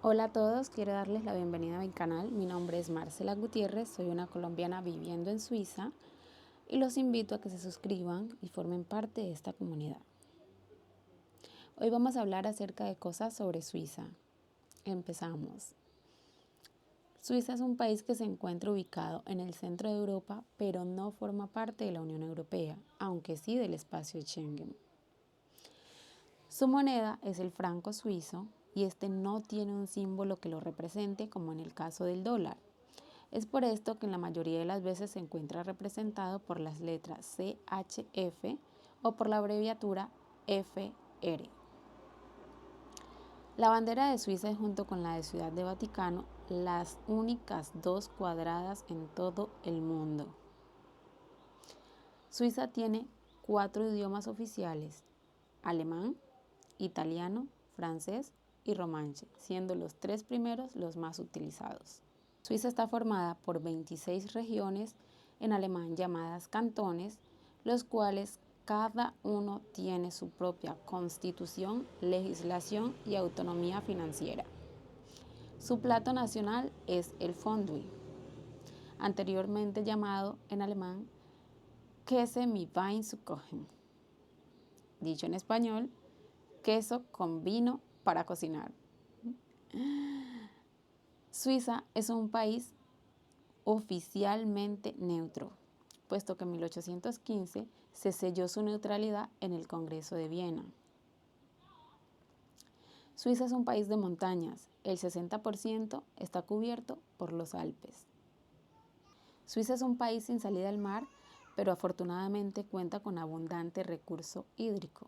Hola a todos, quiero darles la bienvenida a mi canal. Mi nombre es Marcela Gutiérrez, soy una colombiana viviendo en Suiza y los invito a que se suscriban y formen parte de esta comunidad. Hoy vamos a hablar acerca de cosas sobre Suiza. Empezamos. Suiza es un país que se encuentra ubicado en el centro de Europa, pero no forma parte de la Unión Europea, aunque sí del espacio Schengen. Su moneda es el franco suizo y este no tiene un símbolo que lo represente como en el caso del dólar. Es por esto que en la mayoría de las veces se encuentra representado por las letras CHF o por la abreviatura FR. La bandera de Suiza es, junto con la de Ciudad de Vaticano, las únicas dos cuadradas en todo el mundo. Suiza tiene 4 idiomas oficiales: alemán, italiano, francés y romanche, siendo los 3 primeros los más utilizados. Suiza está formada por 26 regiones, en alemán llamadas cantones, los cuales cada uno tiene su propia constitución, legislación y autonomía financiera. Su plato nacional es el Fondue, anteriormente llamado en alemán Käse mit Wein zu kochen. Dicho en español, queso con vino para cocinar. Suiza es un país oficialmente neutro, puesto que en 1815 se selló su neutralidad en el Congreso de Viena. Suiza es un país de montañas, el 60% está cubierto por los Alpes. Suiza es un país sin salida al mar, pero afortunadamente cuenta con abundante recurso hídrico.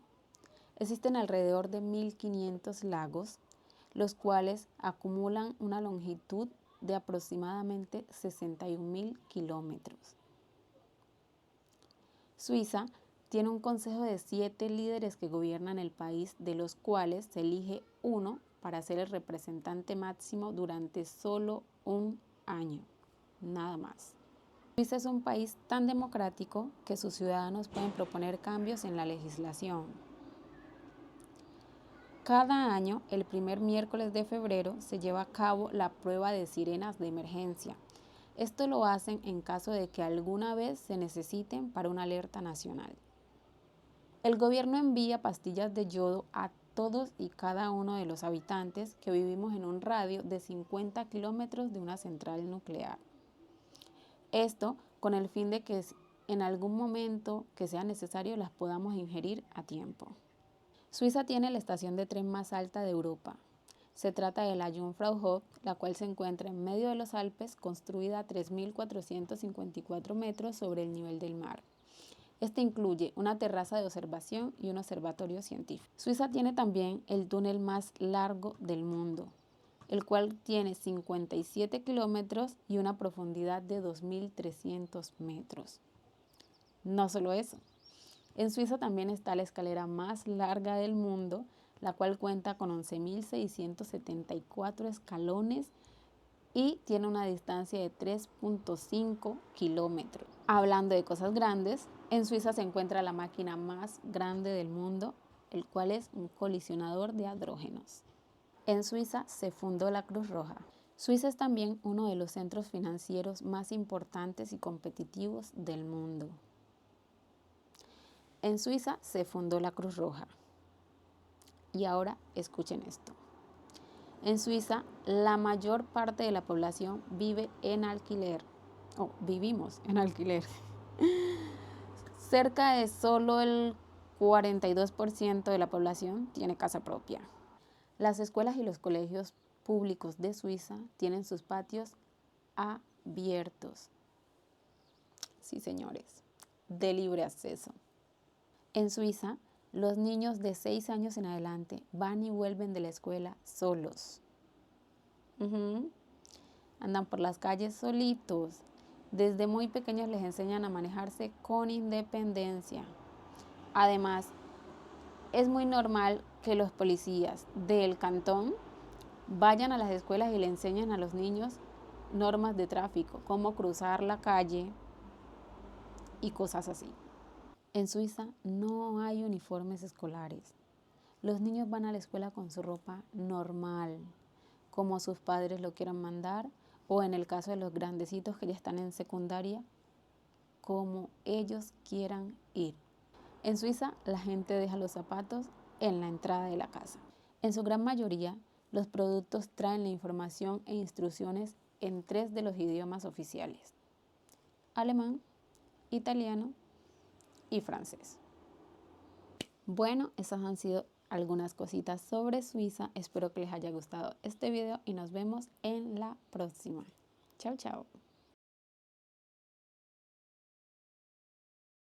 Existen alrededor de 1.500 lagos, los cuales acumulan una longitud de aproximadamente 61.000 kilómetros. Suiza tiene un consejo de 7 líderes que gobiernan el país, de los cuales se elige uno para ser el representante máximo durante solo un año, nada más. Suiza es un país tan democrático que sus ciudadanos pueden proponer cambios en la legislación. Cada año, el primer miércoles de febrero, se lleva a cabo la prueba de sirenas de emergencia. Esto lo hacen en caso de que alguna vez se necesiten para una alerta nacional. El gobierno envía pastillas de yodo a todos y cada uno de los habitantes que vivimos en un radio de 50 kilómetros de una central nuclear. Esto con el fin de que en algún momento que sea necesario las podamos ingerir a tiempo. Suiza tiene la estación de tren más alta de Europa. Se trata de la Jungfrauhof, la cual se encuentra en medio de los Alpes, construida a 3.454 metros sobre el nivel del mar. Este incluye una terraza de observación y un observatorio científico. Suiza tiene también el túnel más largo del mundo, el cual tiene 57 kilómetros y una profundidad de 2.300 metros. No solo eso, en Suiza también está la escalera más larga del mundo, la cual cuenta con 11.674 escalones y tiene una distancia de 3.5 kilómetros. Hablando de cosas grandes, en Suiza se encuentra la máquina más grande del mundo, el cual es un colisionador de hidrógenos. En Suiza se fundó la Cruz Roja. Suiza es también uno de los centros financieros más importantes y competitivos del mundo. En Suiza se fundó la Cruz Roja. Y ahora escuchen esto. En Suiza, la mayor parte de la población vive en alquiler, o vivimos en alquiler. Cerca de solo el 42% de la población tiene casa propia. Las escuelas y los colegios públicos de Suiza tienen sus patios abiertos. Sí, señores, de libre acceso. En Suiza, los niños de 6 años en adelante van y vuelven de la escuela solos. Andan por las calles solitos. Desde muy pequeños les enseñan a manejarse con independencia. Además, es muy normal que los policías del cantón vayan a las escuelas y le enseñen a los niños normas de tráfico, cómo cruzar la calle y cosas así. En Suiza no hay uniformes escolares. Los niños van a la escuela con su ropa normal, como sus padres lo quieran mandar, o en el caso de los grandecitos que ya están en secundaria, como ellos quieran ir. En Suiza, la gente deja los zapatos en la entrada de la casa. En su gran mayoría, los productos traen la información e instrucciones en 3 de los idiomas oficiales: alemán, italiano y francés. Bueno, esas han sido algunas cositas sobre Suiza. Espero que les haya gustado este video y nos vemos en la próxima. Chao, chao.